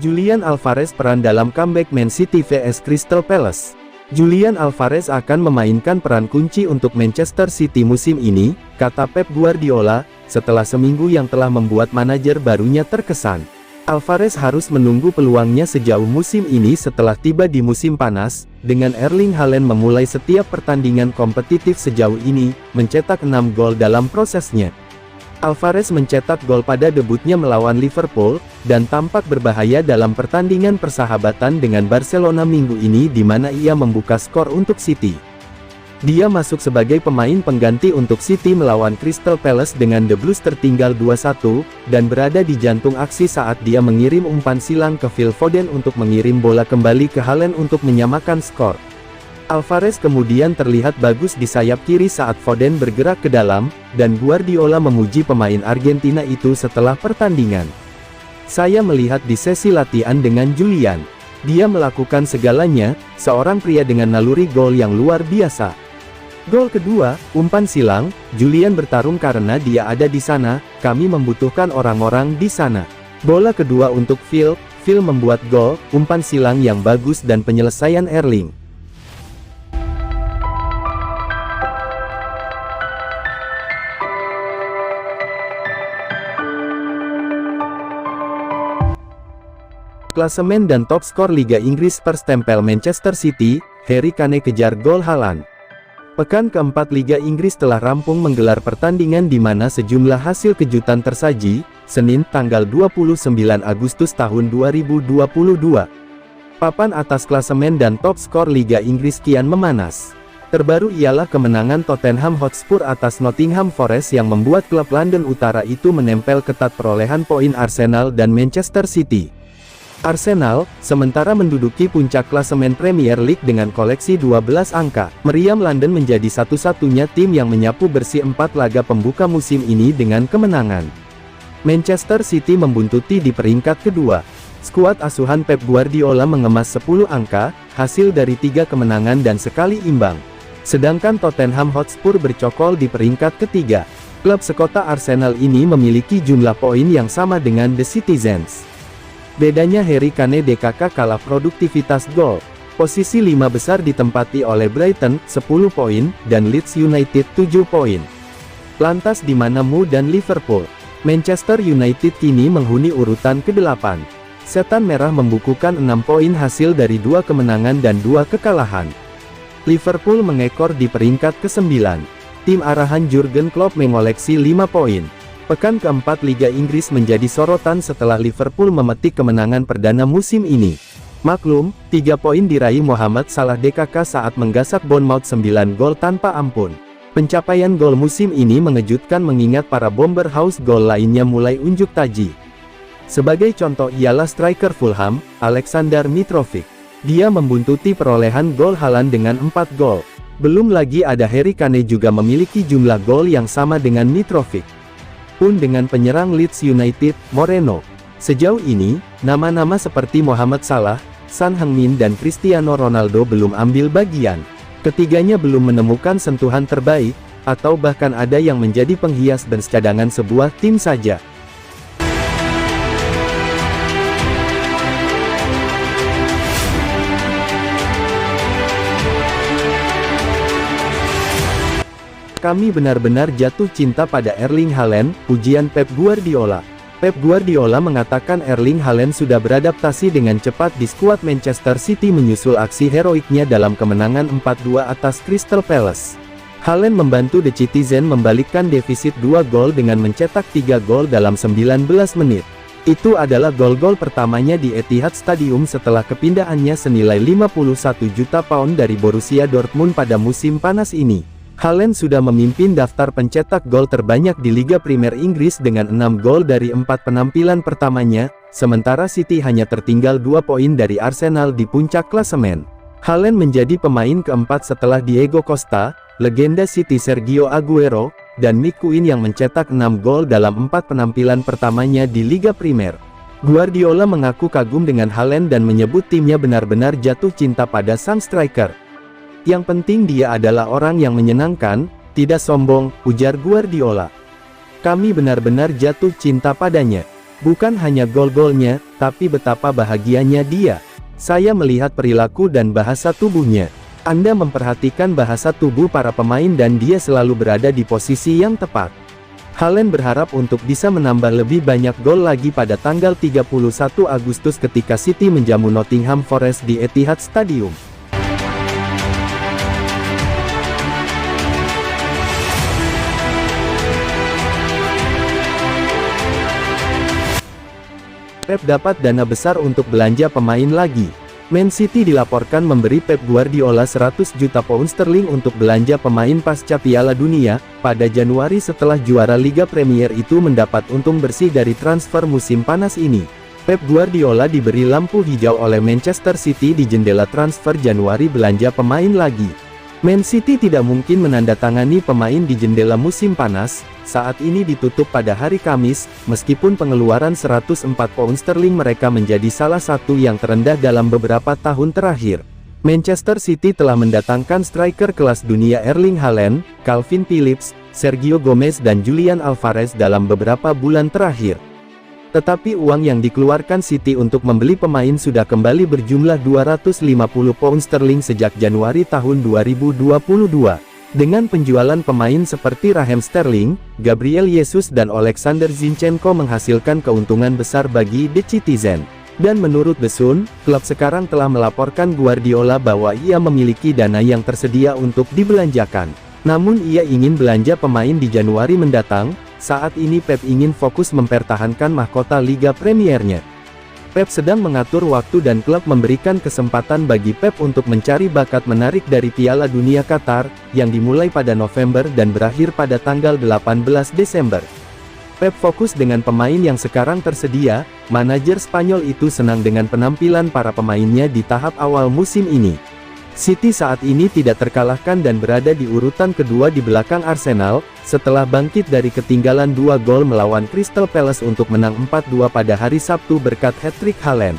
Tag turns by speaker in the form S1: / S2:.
S1: Julian Alvarez peran dalam comeback Man City vs Crystal Palace. Julian Alvarez akan memainkan peran kunci untuk Manchester City musim ini, kata Pep Guardiola, setelah seminggu yang telah membuat manajer barunya terkesan. Alvarez harus menunggu peluangnya sejauh musim ini setelah tiba di musim panas, dengan Erling Haaland memulai setiap pertandingan kompetitif sejauh ini, mencetak 6 gol dalam prosesnya. Alvarez mencetak gol pada debutnya melawan Liverpool, dan tampak berbahaya dalam pertandingan persahabatan dengan Barcelona minggu ini di mana ia membuka skor untuk City. Dia masuk sebagai pemain pengganti untuk City melawan Crystal Palace dengan The Blues tertinggal 2-1, dan berada di jantung aksi saat dia mengirim umpan silang ke Phil Foden untuk mengirim bola kembali ke Haaland untuk menyamakan skor. Alvarez kemudian terlihat bagus di sayap kiri saat Foden bergerak ke dalam, dan Guardiola memuji pemain Argentina itu setelah pertandingan. Saya melihat di sesi latihan dengan Julian. Dia melakukan segalanya, seorang pria dengan naluri gol yang luar biasa. Gol kedua, umpan silang, Julian bertarung karena dia ada di sana, kami membutuhkan orang-orang di sana. Bola kedua untuk Phil membuat gol, umpan silang yang bagus dan penyelesaian Erling. Klasemen dan top skor Liga Inggris Stempel Manchester City, Harry Kane kejar gol Haaland. Pekan keempat Liga Inggris telah rampung menggelar pertandingan di mana sejumlah hasil kejutan tersaji, Senin tanggal 29 Agustus tahun 2022. Papan atas klasemen dan top skor Liga Inggris kian memanas. Terbaru ialah kemenangan Tottenham Hotspur atas Nottingham Forest yang membuat klub London Utara itu menempel ketat perolehan poin Arsenal dan Manchester City. Arsenal, sementara menduduki puncak klasemen Premier League dengan koleksi 12 angka. Meriam London menjadi satu-satunya tim yang menyapu bersih 4 laga pembuka musim ini dengan kemenangan. Manchester City membuntuti di peringkat kedua. Skuad asuhan Pep Guardiola mengemas 10 angka, hasil dari 3 kemenangan dan sekali imbang. Sedangkan Tottenham Hotspur bercokol di peringkat ketiga. Klub sekota Arsenal ini memiliki jumlah poin yang sama dengan The Citizens. Bedanya Harry Kane DKK kalah produktivitas gol. Posisi 5 besar ditempati oleh Brighton, 10 poin, dan Leeds United 7 poin. Lantas di mana MU dan Liverpool? Manchester United kini menghuni urutan ke-8. Setan Merah membukukan 6 poin hasil dari 2 kemenangan dan 2 kekalahan. Liverpool mengekor di peringkat ke-9. Tim arahan Jurgen Klopp mengoleksi 5 poin. Pekan keempat Liga Inggris menjadi sorotan setelah Liverpool memetik kemenangan perdana musim ini. Maklum, 3 poin diraih Mohamed Salah DKK saat menggasak Bournemouth 9 gol tanpa ampun. Pencapaian gol musim ini mengejutkan mengingat para Bomber House gol lainnya mulai unjuk taji. Sebagai contoh ialah striker Fulham, Alexander Mitrovic. Dia membuntuti perolehan gol Haaland dengan 4 gol. Belum lagi ada Harry Kane juga memiliki jumlah gol yang sama dengan Mitrovic. Pun dengan penyerang Leeds United, Moreno. Sejauh ini, nama-nama seperti Mohamed Salah, Son Heung-min dan Cristiano Ronaldo belum ambil bagian. Ketiganya belum menemukan sentuhan terbaik, atau bahkan ada yang menjadi penghias bench cadangan sebuah tim saja. Kami benar-benar jatuh cinta pada Erling Haaland, pujian Pep Guardiola. Pep Guardiola mengatakan Erling Haaland sudah beradaptasi dengan cepat di skuad Manchester City menyusul aksi heroiknya dalam kemenangan 4-2 atas Crystal Palace. Haaland membantu The Citizen membalikkan defisit 2 gol dengan mencetak 3 gol dalam 19 menit. Itu adalah gol-gol pertamanya di Etihad Stadium setelah kepindahannya senilai 51 juta pound dari Borussia Dortmund pada musim panas ini. Haaland sudah memimpin daftar pencetak gol terbanyak di Liga Premier Inggris dengan 6 gol dari 4 penampilan pertamanya, sementara City hanya tertinggal 2 poin dari Arsenal di puncak klasemen. Haaland menjadi pemain keempat setelah Diego Costa, legenda City Sergio Aguero, dan Mick Quinn yang mencetak 6 gol dalam 4 penampilan pertamanya di Liga Primer. Guardiola mengaku kagum dengan Haaland dan menyebut timnya benar-benar jatuh cinta pada sang striker. Yang penting dia adalah orang yang menyenangkan, tidak sombong, ujar Guardiola. Kami benar-benar jatuh cinta padanya. Bukan hanya gol-golnya, tapi betapa bahagianya dia. Saya melihat perilaku dan bahasa tubuhnya. Anda memperhatikan bahasa tubuh para pemain dan dia selalu berada di posisi yang tepat. Haaland berharap untuk bisa menambah lebih banyak gol lagi pada tanggal 31 Agustus ketika City menjamu Nottingham Forest di Etihad Stadium. Pep dapat dana besar untuk belanja pemain lagi. Man City dilaporkan memberi Pep Guardiola 100 juta pound sterling untuk belanja pemain pasca Piala Dunia, pada Januari setelah juara Liga Premier itu mendapat untung bersih dari transfer musim panas ini. Pep Guardiola diberi lampu hijau oleh Manchester City di jendela transfer Januari belanja pemain lagi. Man City tidak mungkin menandatangani pemain di jendela musim panas, saat ini ditutup pada hari Kamis, meskipun pengeluaran 104 pound sterling mereka menjadi salah satu yang terendah dalam beberapa tahun terakhir. Manchester City telah mendatangkan striker kelas dunia Erling Haaland, Calvin Phillips, Sergio Gomez dan Julian Alvarez dalam beberapa bulan terakhir. Tetapi uang yang dikeluarkan City untuk membeli pemain sudah kembali berjumlah 250 pound sterling sejak Januari tahun 2022. Dengan penjualan pemain seperti Raheem Sterling, Gabriel Jesus dan Alexander Zinchenko menghasilkan keuntungan besar bagi The Citizen. Dan menurut The Sun, klub sekarang telah melaporkan Guardiola bahwa ia memiliki dana yang tersedia untuk dibelanjakan. Namun ia ingin belanja pemain di Januari mendatang. Saat ini Pep ingin fokus mempertahankan mahkota Liga Premiernya. Pep sedang mengatur waktu dan klub memberikan kesempatan bagi Pep untuk mencari bakat menarik dari Piala Dunia Qatar, yang dimulai pada November dan berakhir pada tanggal 18 Desember. Pep fokus dengan pemain yang sekarang tersedia. Manajer Spanyol itu senang dengan penampilan para pemainnya di tahap awal musim ini. City saat ini tidak terkalahkan dan berada di urutan kedua di belakang Arsenal, setelah bangkit dari ketinggalan 2 gol melawan Crystal Palace untuk menang 4-2 pada hari Sabtu berkat hat-trick Haaland.